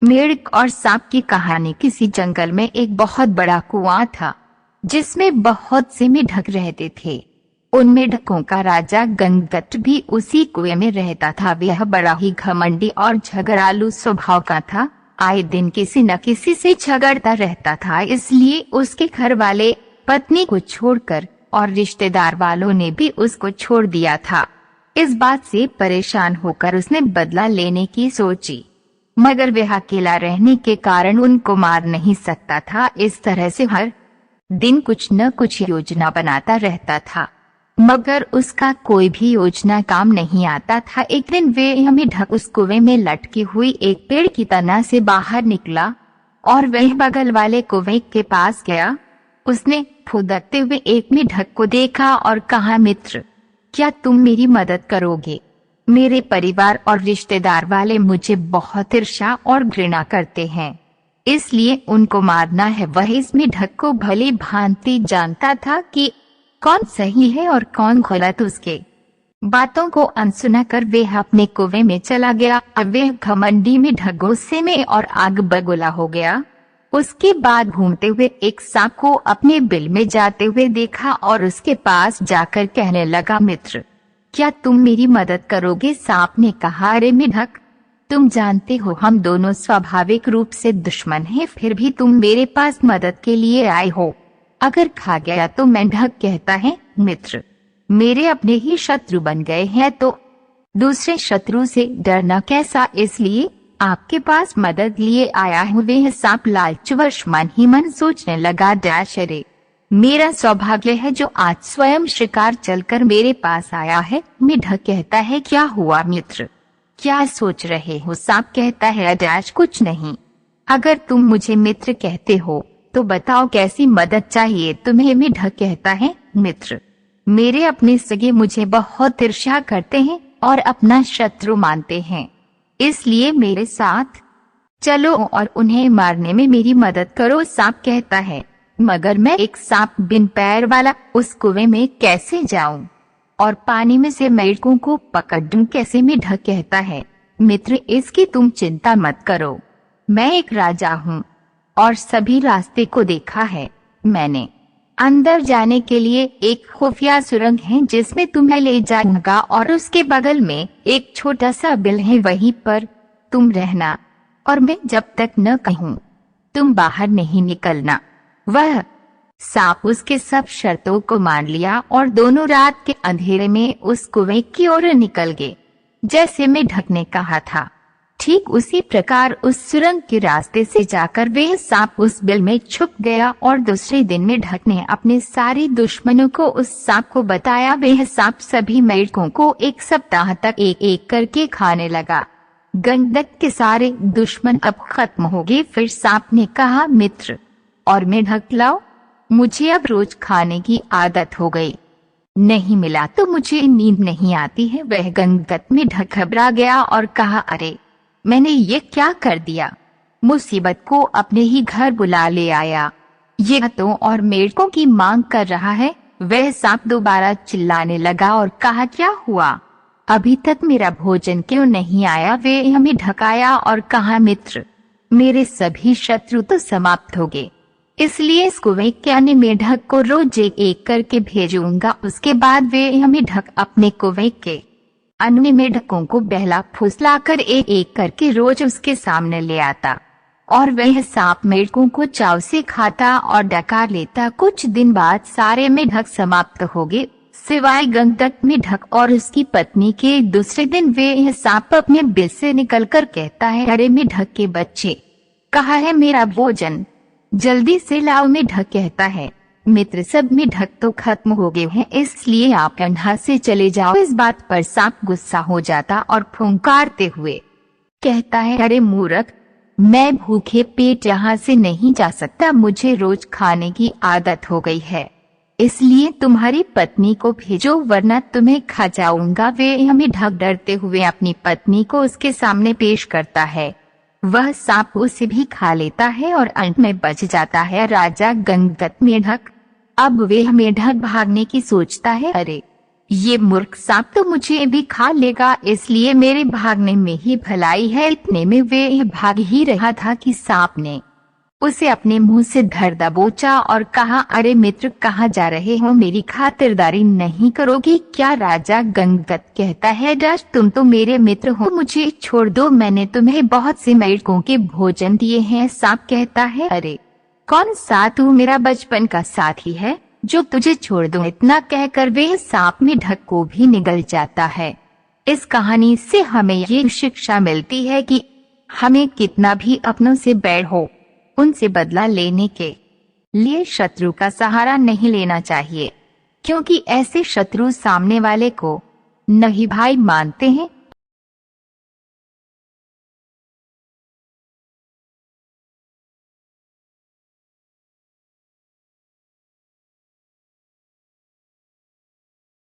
मेढक और सांप की कहानी। किसी जंगल में एक बहुत बड़ा कुआं था जिसमें बहुत से मेढक रहते थे। उन मेढकों का राजा गंगट भी उसी कुएं में रहता था। वह बड़ा ही घमंडी और झगड़ालू स्वभाव का था। आए दिन किसी न किसी से झगड़ता रहता था, इसलिए उसके घर वाले पत्नी को छोड़कर और रिश्तेदार वालों ने भी उसको छोड़ दिया था। इस बात से परेशान होकर उसने बदला लेने की सोची, मगर वह अकेला रहने के कारण उनको मार नहीं सकता था। इस तरह से हर दिन कुछ न कुछ योजना बनाता रहता था, मगर उसका कोई भी योजना काम नहीं आता था। एक दिन वह मेढक उस कुएं में लटकी हुई एक पेड़ की तना से बाहर निकला और वह बगल वाले कुएं के पास गया। उसने फुदकते हुए एक मेढक को देखा और कहा, मित्र, क्या तुम मेरी मदद करोगे? मेरे परिवार और रिश्तेदार वाले मुझे बहुत ईर्ष्या और घृणा करते हैं, इसलिए उनको मारना है। वह इस मेढक को भली भांति जानता था कि कौन सही है और कौन गलत। उसके बातों को अनसुना कर वह अपने कुएं में चला गया। अब वह घमंडी मेढक गुस्से में और आग बगुला हो गया। उसके बाद घूमते हुए एक सांप को अपने बिल में जाते हुए देखा और उसके पास जाकर कहने लगा, मित्र, क्या तुम मेरी मदद करोगे? सांप ने कहा, अरे मेढक, तुम जानते हो हम दोनों स्वाभाविक रूप से दुश्मन हैं, फिर भी तुम मेरे पास मदद के लिए आए हो। अगर खा गया तो? मेढक कहता है, मित्र, मेरे अपने ही शत्रु बन गए हैं तो दूसरे शत्रु से डरना कैसा, इसलिए आपके पास मदद लिए आया हूँ। वह सांप लालचवश मन ही मन सोचने लगा, अरे मेरा सौभाग्य है जो आज स्वयं शिकार चलकर मेरे पास आया है। मेढक कहता है, क्या हुआ मित्र, क्या सोच रहे हो? सांप कहता है, कुछ नहीं। अगर तुम मुझे मित्र कहते हो तो बताओ कैसी मदद चाहिए तुम्हें? मेढक कहता है, मित्र, मेरे अपने सगे मुझे बहुत ईर्ष्या करते हैं और अपना शत्रु मानते हैं, इसलिए मेरे साथ चलो और उन्हें मारने में मेरी मदद करो। सांप कहता है, मगर मैं एक सांप बिन पैर वाला उस कुएं में कैसे जाऊं और पानी में से मेढकों को पकड़ूं कैसे? मेढक कहता है, मित्र, इसकी तुम चिंता मत करो। मैं एक राजा हूँ और सभी रास्ते को देखा है मैंने। अंदर जाने के लिए एक खुफिया सुरंग है जिसमें तुम्हें ले जाऊंगा और उसके बगल में एक छोटा सा बिल है, वहीं पर तुम रहना और मैं जब तक न कहूँ तुम बाहर नहीं निकलना। वह सांप उसके सब शर्तों को मान लिया और दोनों रात के अंधेरे में उस कुएं की ओर निकल गए, जैसे मेढक ने कहा था। ठीक उसी प्रकार उस सुरंग के रास्ते से जाकर वह सांप उस बिल में छुप गया और दूसरे दिन मेढक ने अपने सारे दुश्मनों को उस सांप को बताया। वह सांप सभी मेढकों को एक सप्ताह तक एक एक करके खाने लगा। गंगट के सारे दुश्मन अब खत्म हो गए। फिर सांप ने कहा, मित्र और मेढक लाओ, मुझे अब रोज खाने की आदत हो गई, नहीं मिला तो मुझे नींद नहीं आती है। वह गंगट मेढक घबरा गया और कहा, अरे मैंने ये क्या कर दिया, मुसीबत को अपने ही घर बुला ले आया। ये तो और मेढकों की मांग कर रहा है। वह सांप दोबारा चिल्लाने लगा और कहा, क्या हुआ, अभी तक मेरा भोजन क्यों नहीं आया? वे हमें ढकाया और कहा, मित्र, मेरे सभी शत्रु तो समाप्त हो गए, इसलिए इस कुएं के अन्य मेढक को रोज एक एक करके भेजूंगा। उसके बाद वे हमें ढक अपने कुएं के अन्य मेढकों को बहला फुसलाकर एक एक करके रोज उसके सामने ले आता और वह सांप मेढकों को चाव से खाता और डकार लेता। कुछ दिन बाद सारे मेढक समाप्त हो गए सिवाय गंगट मेढक और उसकी पत्नी के। दूसरे दिन वह सांप अपने बिल से निकलकर कहता है, अरे मेढक के बच्चे, कहा है मेरा भोजन, जल्दी से लाओ। मेढक कहता है, मित्र, सब मेढक तो खत्म हो गए हैं, इसलिए आप यहाँ से चले जाओ। इस बात पर सांप गुस्सा हो जाता और फुंकारते हुए कहता है, अरे मूर्ख, मैं भूखे पेट यहाँ से नहीं जा सकता, मुझे रोज खाने की आदत हो गई है, इसलिए तुम्हारी पत्नी को भेजो वरना तुम्हें खा जाऊंगा। वे हमें ढक डरते हुए अपनी पत्नी को उसके सामने पेश करता है। वह सांप उसे भी खा लेता है और अंत में बच जाता है राजा गंगट मेढक। अब वह मेढक भागने की सोचता है, अरे ये मूर्ख सांप तो मुझे भी खा लेगा, इसलिए मेरे भागने में ही भलाई है। इतने में वे भाग ही रहा था कि सांप ने उसे अपने मुंह से धर दबोचा और कहा, अरे मित्र, कहाँ जा रहे हो? मेरी खातिरदारी नहीं करोगे क्या? राजा गंगदत्त कहता है, राज, तुम तो मेरे मित्र हो, मुझे छोड़ दो, मैंने तुम्हें बहुत से मेढकों के भोजन दिए हैं। सांप कहता है, अरे कौन सा, तू मेरा बचपन का साथी है जो तुझे छोड़ दूं? इतना कहकर वे सांप मेढक को भी निगल जाता है। इस कहानी से हमें ये शिक्षा मिलती है कि हमें कितना भी अपनों से बैर हो, उनसे बदला लेने के लिए शत्रु का सहारा नहीं लेना चाहिए, क्योंकि ऐसे शत्रु सामने वाले को नहीं भाई मानते हैं,